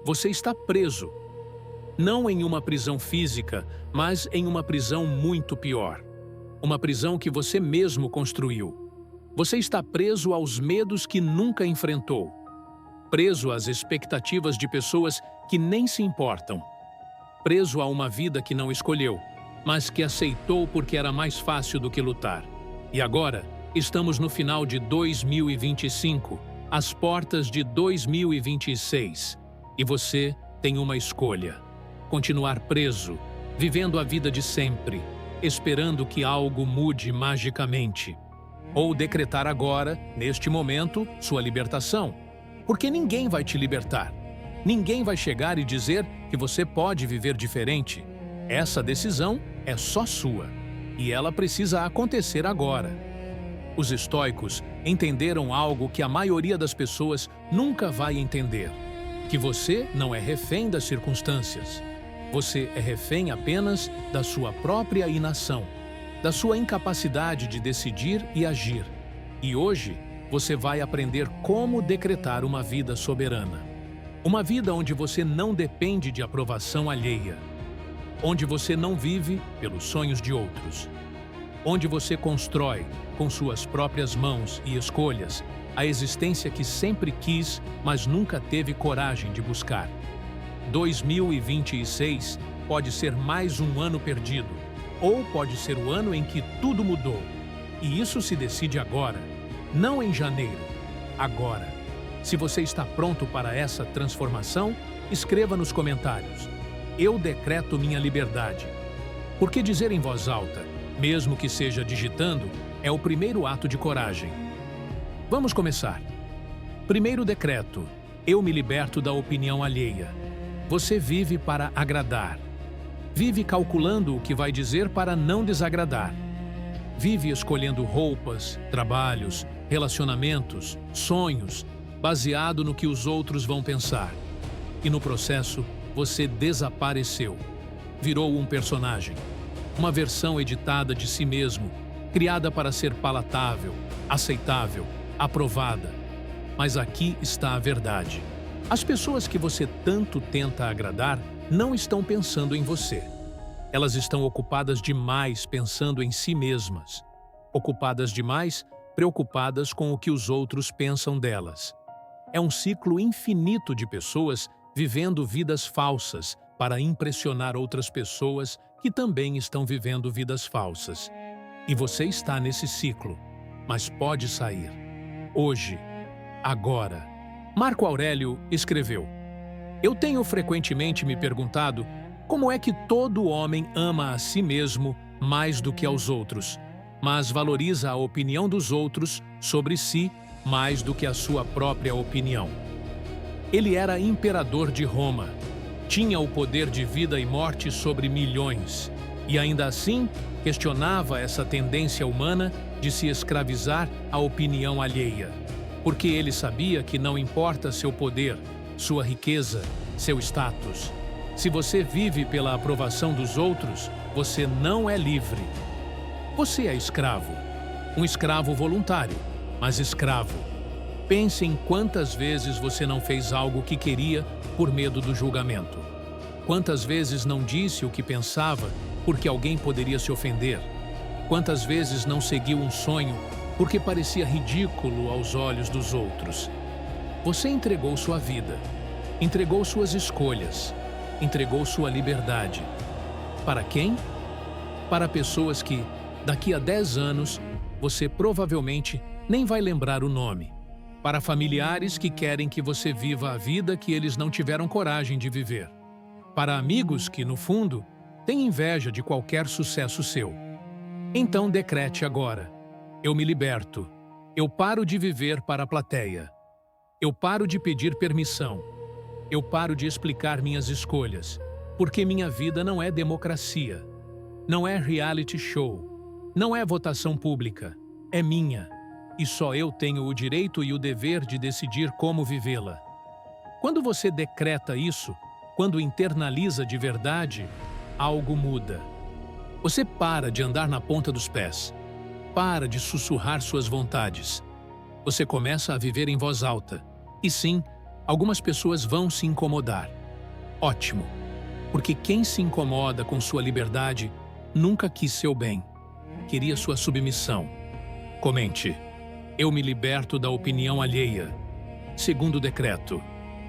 Você está preso. Não em uma prisão física, mas em uma prisão muito pior. Uma prisão que você mesmo construiu. Você está preso aos medos que nunca enfrentou. Preso às expectativas de pessoas que nem se importam. Preso a uma vida que não escolheu, mas que aceitou porque era mais fácil do que lutar. E agora, estamos no final de 2025, às portas de 2026. E você tem uma escolha. Continuar preso, vivendo a vida de sempre, esperando que algo mude magicamente. Ou decretar agora, neste momento, sua libertação. Porque ninguém vai te libertar. Ninguém vai chegar e dizer que você pode viver diferente. Essa decisão é só sua. E ela precisa acontecer agora. Os estoicos entenderam algo que a maioria das pessoas nunca vai entender. Que você não é refém das circunstâncias. Você é refém apenas da sua própria inação, da sua incapacidade de decidir e agir. E hoje, você vai aprender como decretar uma vida soberana. Uma vida onde você não depende de aprovação alheia. Onde você não vive pelos sonhos de outros. Onde você constrói, com suas próprias mãos e escolhas, a existência que sempre quis, mas nunca teve coragem de buscar. 2026 pode ser mais um ano perdido, ou pode ser o ano em que tudo mudou. E isso se decide agora, não em janeiro, agora. Se você está pronto para essa transformação, escreva nos comentários. Eu decreto minha liberdade. Porque dizer em voz alta, mesmo que seja digitando, é o primeiro ato de coragem. Vamos começar. Primeiro decreto: eu me liberto da opinião alheia. Você vive para agradar. Vive calculando o que vai dizer para não desagradar. Vive escolhendo roupas, trabalhos, relacionamentos, sonhos, baseado no que os outros vão pensar. E no processo, você desapareceu. Virou um personagem. Uma versão editada de si mesmo, criada para ser palatável, aceitável, aprovada. Mas aqui está a verdade. As pessoas que você tanto tenta agradar não estão pensando em você. Elas estão ocupadas demais pensando em si mesmas. Ocupadas demais, preocupadas com o que os outros pensam delas. É um ciclo infinito de pessoas vivendo vidas falsas para impressionar outras pessoas que também estão vivendo vidas falsas. E você está nesse ciclo, mas pode sair. Hoje, agora. Marco Aurélio escreveu: eu tenho frequentemente me perguntado como é que todo homem ama a si mesmo mais do que aos outros, mas valoriza a opinião dos outros sobre si mais do que a sua própria opinião. Ele era imperador de Roma, tinha o poder de vida e morte sobre milhões, e ainda assim questionava essa tendência humana de se escravizar à opinião alheia. Porque ele sabia que não importa seu poder, sua riqueza, seu status. Se você vive pela aprovação dos outros, você não é livre. Você é escravo. Um escravo voluntário, mas escravo. Pense em quantas vezes você não fez algo que queria por medo do julgamento. Quantas vezes não disse o que pensava porque alguém poderia se ofender. Quantas vezes não seguiu um sonho porque parecia ridículo aos olhos dos outros. Você entregou sua vida, entregou suas escolhas, entregou sua liberdade. Para quem? Para pessoas que, daqui a 10 anos, você provavelmente nem vai lembrar o nome. Para familiares que querem que você viva a vida que eles não tiveram coragem de viver. Para amigos que, no fundo, têm inveja de qualquer sucesso seu. Então decrete agora: eu me liberto. Eu paro de viver para a plateia. Eu paro de pedir permissão. Eu paro de explicar minhas escolhas, porque minha vida não é democracia. Não é reality show. Não é votação pública. É minha. E só eu tenho o direito e o dever de decidir como vivê-la. Quando você decreta isso, quando internaliza de verdade, algo muda. Você para de andar na ponta dos pés. Para de sussurrar suas vontades. Você começa a viver em voz alta. E sim, Algumas pessoas vão se incomodar. Ótimo, porque quem se incomoda com sua liberdade nunca quis seu bem, queria sua submissão. Comente: eu me liberto da opinião alheia. Segundo decreto: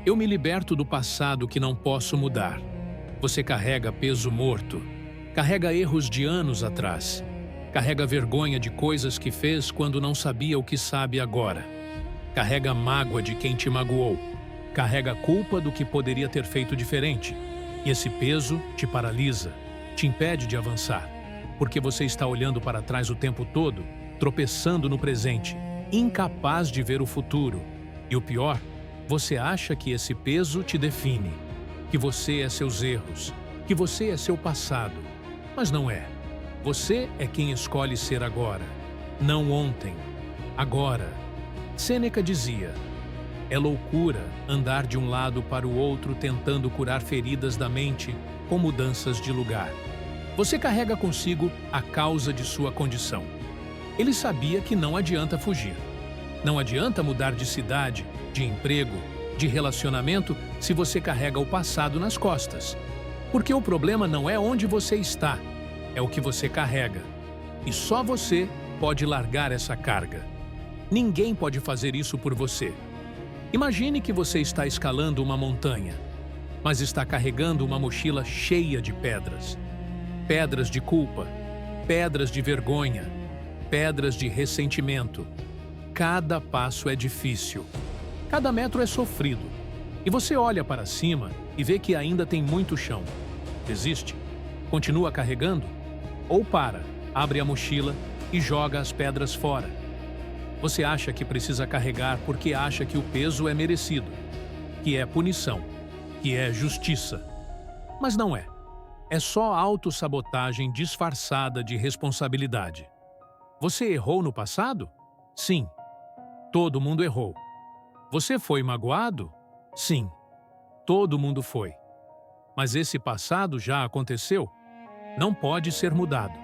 eu me liberto do passado que não posso mudar. Você carrega peso morto, carrega erros de anos atrás, carrega vergonha de coisas que fez quando não sabia o que sabe agora, carrega mágoa de quem te magoou, carrega culpa do que poderia ter feito diferente. E esse peso te paralisa, te impede de avançar, porque você está olhando para trás o tempo todo, tropeçando no presente, incapaz de ver o futuro. E o pior, você acha que esse peso te define, que você é seus erros, que você é seu passado. Mas não é. Você é quem escolhe ser agora, não ontem, agora. Sêneca dizia: é loucura andar de um lado para o outro tentando curar feridas da mente com mudanças de lugar. Você carrega consigo a causa de sua condição. Ele sabia que não adianta fugir. Não adianta mudar de cidade, de emprego, de relacionamento se você carrega o passado nas costas. Porque o problema não é onde você está, é o que você carrega. E só você pode largar essa carga. Ninguém pode fazer isso por você. Imagine que você está escalando uma montanha, mas está carregando uma mochila cheia de pedras. Pedras de culpa, pedras de vergonha, pedras de ressentimento. Cada passo é difícil, cada metro é sofrido. E você olha para cima e vê que ainda tem muito chão. Desiste? Continua carregando? Ou para, abre a mochila e joga as pedras fora? Você acha que precisa carregar porque acha que o peso é merecido, que é punição, que é justiça. Mas não é. É só autossabotagem disfarçada de responsabilidade. Você errou no passado? Sim. Todo mundo errou. Você foi magoado? Sim. Todo mundo foi. Mas esse passado já aconteceu. Não pode ser mudado.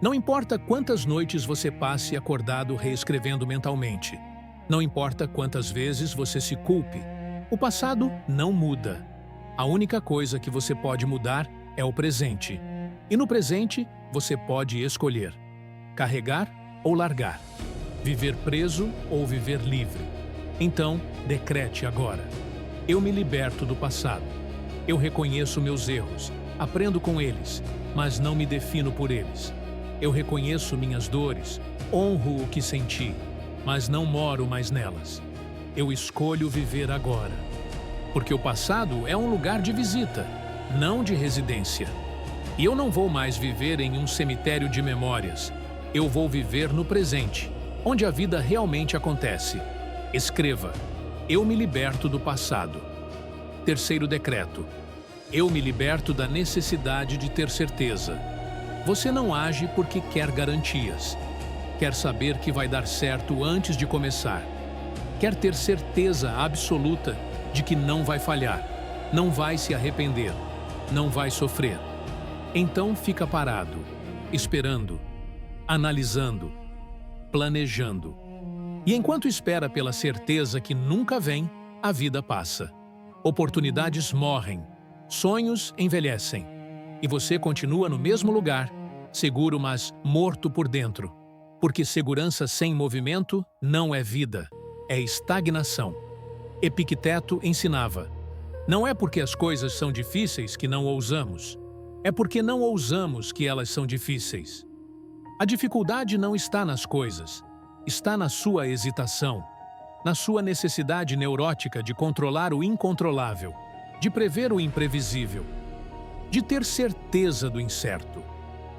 Não importa quantas noites você passe acordado reescrevendo mentalmente. Não importa quantas vezes você se culpe. O passado não muda. A única coisa que você pode mudar é o presente. E no presente, você pode escolher: carregar ou largar. Viver preso ou viver livre. Então, decrete agora: eu me liberto do passado. Eu reconheço meus erros, aprendo com eles, mas não me defino por eles. Eu reconheço minhas dores, honro o que senti, mas não moro mais nelas. Eu escolho viver agora. Porque o passado é um lugar de visita, não de residência. E eu não vou mais viver em um cemitério de memórias. Eu vou viver no presente, onde a vida realmente acontece. Escreva: eu me liberto do passado. Terceiro decreto: eu me liberto da necessidade de ter certeza. Você não age porque quer garantias. Quer saber que vai dar certo antes de começar. Quer ter certeza absoluta de que não vai falhar, não vai se arrepender, não vai sofrer. Então fica parado, esperando, analisando, planejando. E enquanto espera pela certeza que nunca vem, a vida passa. Oportunidades morrem, sonhos envelhecem. E você continua no mesmo lugar, seguro, mas morto por dentro. Porque segurança sem movimento não é vida, é estagnação. Epicteto ensinava: não é porque as coisas são difíceis que não ousamos, é porque não ousamos que elas são difíceis. A dificuldade não está nas coisas, está na sua hesitação, na sua necessidade neurótica de controlar o incontrolável, de prever o imprevisível, de ter certeza do incerto.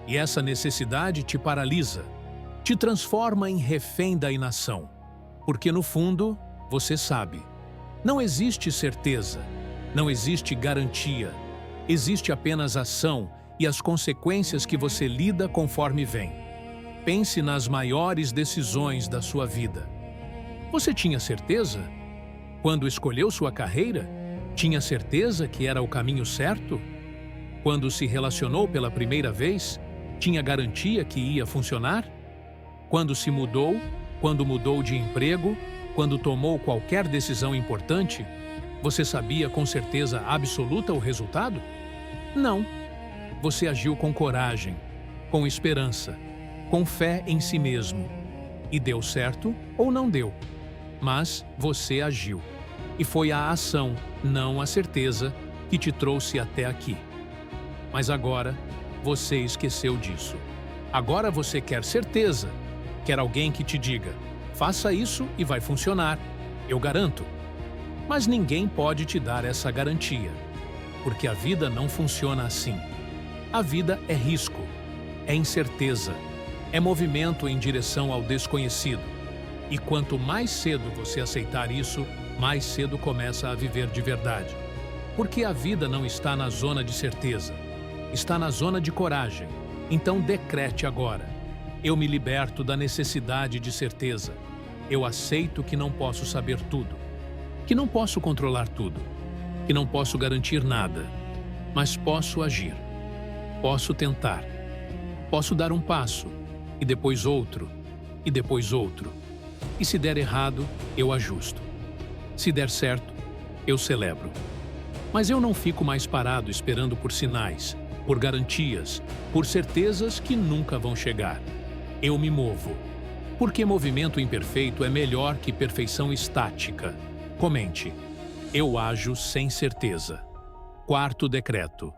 E essa necessidade te paralisa, te transforma em refém da inação. Porque no fundo, você sabe, não existe certeza, não existe garantia, existe apenas ação e as consequências que você lida conforme vem. Pense nas maiores decisões da sua vida. Você tinha certeza? Quando escolheu sua carreira, tinha certeza que era o caminho certo? Quando se relacionou pela primeira vez, tinha garantia que ia funcionar? Quando se mudou, quando mudou de emprego, quando tomou qualquer decisão importante, Você sabia com certeza absoluta o resultado? Não. Você agiu com coragem, com esperança, com fé em si mesmo. E deu certo ou não deu. Mas você agiu. E foi a ação, não a certeza, que te trouxe até aqui. Mas agora, você esqueceu disso. Agora você quer certeza. Quer alguém que te diga, faça isso e vai funcionar. Eu garanto. Mas ninguém pode te dar essa garantia. Porque a vida não funciona assim. A vida é risco, é incerteza, é movimento em direção ao desconhecido. E quanto mais cedo você aceitar isso, mais cedo começa a viver de verdade. Porque a vida não está na zona de certeza, está na zona de coragem. Então decrete agora. Eu me liberto da necessidade de certeza. Eu aceito que não posso saber tudo, que não posso controlar tudo, que não posso garantir nada, mas posso agir. Posso tentar. Posso dar um passo, e depois outro, e depois outro. E se der errado, eu ajusto. Se der certo, eu celebro. Mas eu não fico mais parado esperando por sinais, por garantias, por certezas que nunca vão chegar. Eu me movo. Porque movimento imperfeito é melhor que perfeição estática. Comente. Eu ajo sem certeza. Quarto decreto.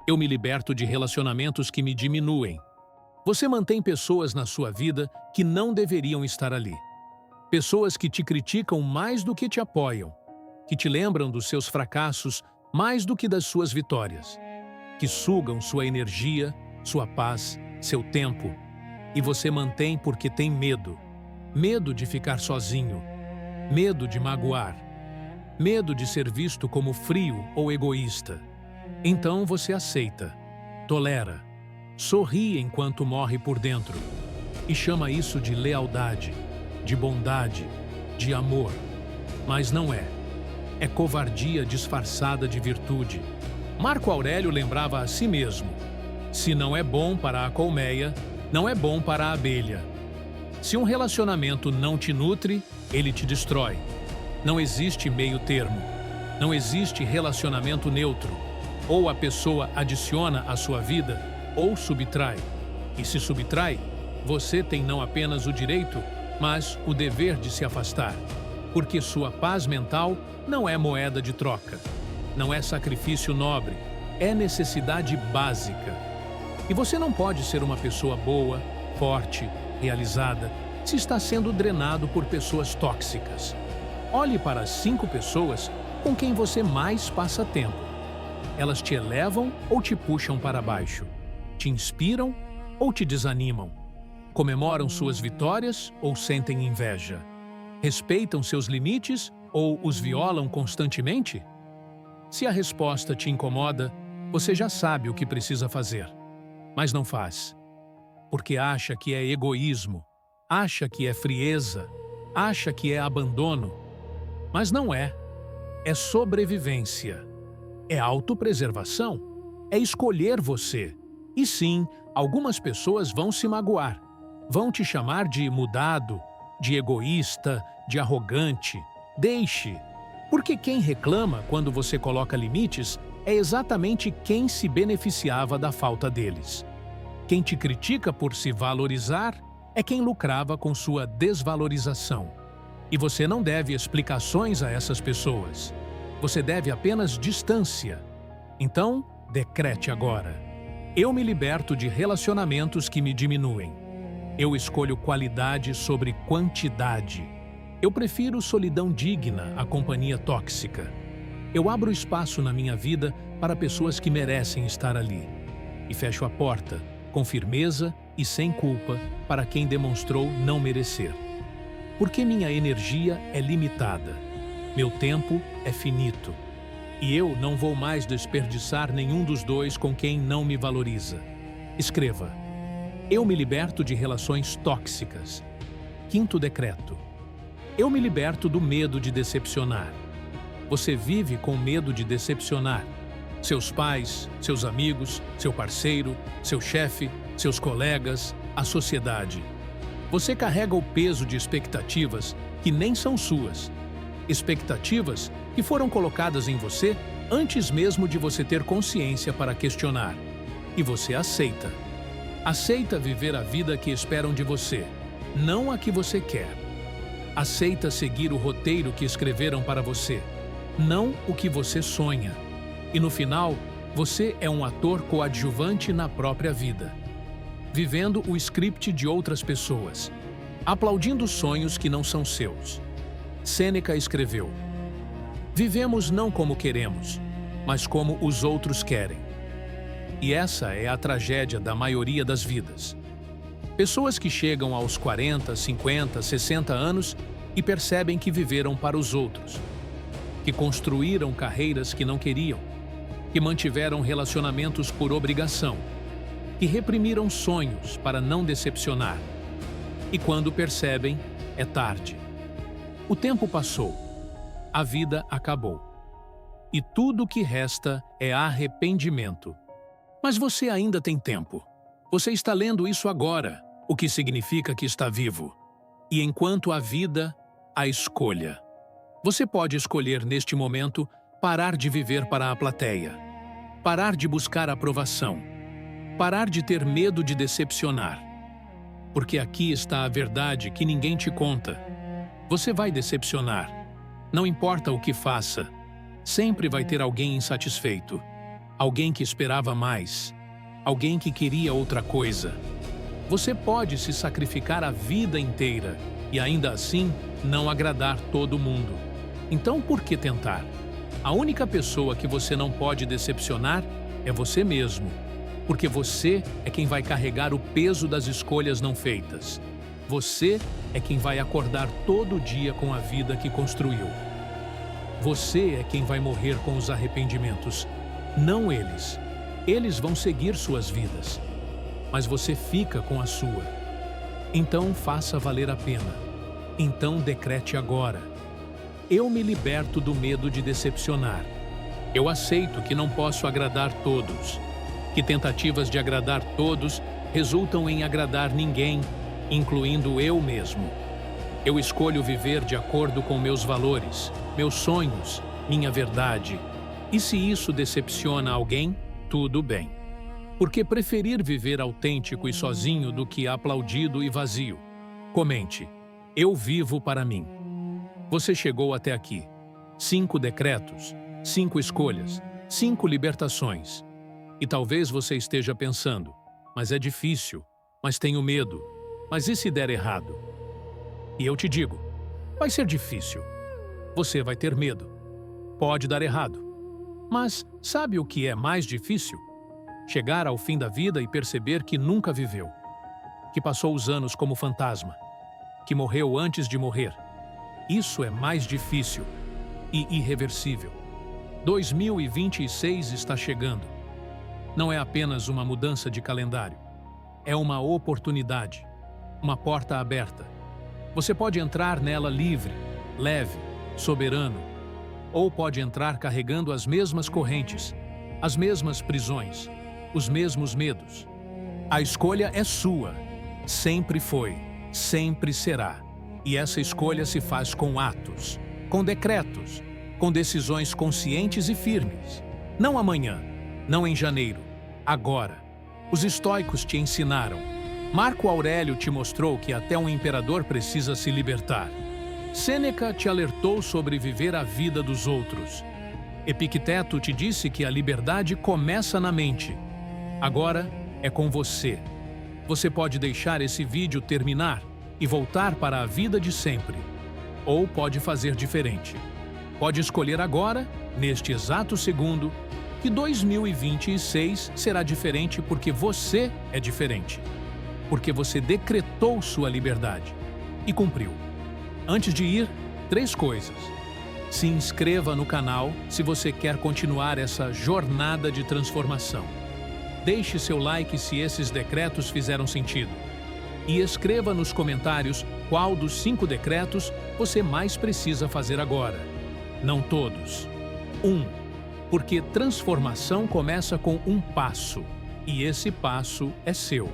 Eu me liberto de relacionamentos que me diminuem. Você mantém pessoas na sua vida que não deveriam estar ali. Pessoas que te criticam mais do que te apoiam, que te lembram dos seus fracassos mais do que das suas vitórias, que sugam sua energia, sua paz, seu tempo, e você mantém porque tem medo. Medo de ficar sozinho, medo de magoar, medo de ser visto como frio ou egoísta. Então você aceita, tolera, sorri enquanto morre por dentro e chama isso de lealdade, de bondade, de amor. Mas não é. É covardia disfarçada de virtude. Marco Aurélio lembrava a si mesmo: se não é bom para a colmeia, não é bom para a abelha. Se um relacionamento não te nutre, ele te destrói. Não existe meio termo. Não existe relacionamento neutro. Ou a pessoa adiciona à sua vida, ou subtrai. E se subtrai, você tem não apenas o direito, mas o dever de se afastar. Porque sua paz mental não é moeda de troca. Não é sacrifício nobre. É necessidade básica. E você não pode ser uma pessoa boa, forte, realizada, se está sendo drenado por pessoas tóxicas. Olhe para as 5 pessoas com quem você mais passa tempo. Elas te elevam ou te puxam para baixo? Te inspiram ou te desanimam? Comemoram suas vitórias ou sentem inveja? Respeitam seus limites ou os violam constantemente? Se a resposta te incomoda, você já sabe o que precisa fazer, mas não faz. Porque acha que é egoísmo, acha que é frieza, acha que é abandono. Mas não é. É sobrevivência. É autopreservação. É escolher você. E sim, algumas pessoas vão se magoar. Vão te chamar de mudado, de egoísta, de arrogante. Deixe. Porque quem reclama quando você coloca limites é exatamente quem se beneficiava da falta deles. Quem te critica por se valorizar é quem lucrava com sua desvalorização. E você não deve explicações a essas pessoas. Você deve apenas distância. Então, decrete agora. Eu me liberto de relacionamentos que me diminuem. Eu escolho qualidade sobre quantidade. Eu prefiro solidão digna à companhia tóxica. Eu abro espaço na minha vida para pessoas que merecem estar ali. E fecho a porta, com firmeza e sem culpa, para quem demonstrou não merecer. Porque minha energia é limitada. Meu tempo é finito. E eu não vou mais desperdiçar nenhum dos dois com quem não me valoriza. Escreva. Eu me liberto de relações tóxicas. Quinto decreto. Eu me liberto do medo de decepcionar. Você vive com medo de decepcionar. Seus pais, seus amigos, seu parceiro, seu chefe, seus colegas, a sociedade. Você carrega o peso de expectativas que nem são suas. Expectativas que foram colocadas em você antes mesmo de você ter consciência para questionar. E você aceita. Aceita viver a vida que esperam de você, não a que você quer. Aceita seguir o roteiro que escreveram para você, não o que você sonha. E no final, você é um ator coadjuvante na própria vida, vivendo o script de outras pessoas, aplaudindo sonhos que não são seus. Sêneca escreveu: vivemos não como queremos, mas como os outros querem. E essa é a tragédia da maioria das vidas. Pessoas que chegam aos 40, 50, 60 anos e percebem que viveram para os outros, que construíram carreiras que não queriam, que mantiveram relacionamentos por obrigação, que reprimiram sonhos para não decepcionar. E quando percebem, é tarde. O tempo passou, a vida acabou. E tudo o que resta é arrependimento. Mas você ainda tem tempo. Você está lendo isso agora, o que significa que está vivo. E enquanto há vida, há escolha. Você pode escolher neste momento parar de viver para a plateia, parar de buscar aprovação, parar de ter medo de decepcionar. Porque aqui está a verdade que ninguém te conta. Você vai decepcionar. Não importa o que faça, sempre vai ter alguém insatisfeito, alguém que esperava mais, alguém que queria outra coisa. Você pode se sacrificar a vida inteira e ainda assim não agradar todo mundo. Então por que tentar? A única pessoa que você não pode decepcionar é você mesmo, porque você é quem vai carregar o peso das escolhas não feitas. Você é quem vai acordar todo dia com a vida que construiu. Você é quem vai morrer com os arrependimentos, não eles. Eles vão seguir suas vidas, mas você fica com a sua. Então faça valer a pena. Então decrete agora: eu me liberto do medo de decepcionar. Eu aceito que não posso agradar todos, que tentativas de agradar todos resultam em agradar ninguém, incluindo eu mesmo. Eu escolho viver de acordo com meus valores, meus sonhos, minha verdade. E se isso decepciona alguém, tudo bem. Porque preferir viver autêntico e sozinho do que aplaudido e vazio. Comente: eu vivo para mim. Você chegou até aqui. 5 decretos, 5 escolhas, 5 libertações. E talvez você esteja pensando: mas é difícil, mas tenho medo, mas e se der errado? E eu te digo: vai ser difícil. Você vai ter medo. Pode dar errado. Mas sabe o que é mais difícil? Chegar ao fim da vida e perceber que nunca viveu, que passou os anos como fantasma, que morreu antes de morrer. Isso é mais difícil e irreversível. 2026 está chegando. Não é apenas uma mudança de calendário. É uma oportunidade, uma porta aberta. Você pode entrar nela livre, leve, soberano, ou pode entrar carregando as mesmas correntes, as mesmas prisões, os mesmos medos. A escolha é sua. Sempre foi, sempre será. E essa escolha se faz com atos, com decretos, com decisões conscientes e firmes. Não amanhã, não em janeiro, agora. Os estoicos te ensinaram. Marco Aurélio te mostrou que até um imperador precisa se libertar. Sêneca te alertou sobre viver a vida dos outros. Epicteto te disse que a liberdade começa na mente. Agora é com você. Você pode deixar esse vídeo terminar e voltar para a vida de sempre. Ou pode fazer diferente. Pode escolher agora, neste exato segundo, que 2026 será diferente porque você é diferente. Porque você decretou sua liberdade e cumpriu. Antes de ir, 3 coisas. Se inscreva no canal se você quer continuar essa jornada de transformação. Deixe seu like se esses decretos fizeram sentido. E escreva nos comentários qual dos 5 decretos você mais precisa fazer agora. Não todos. 1. Porque transformação começa com um passo, e esse passo é seu.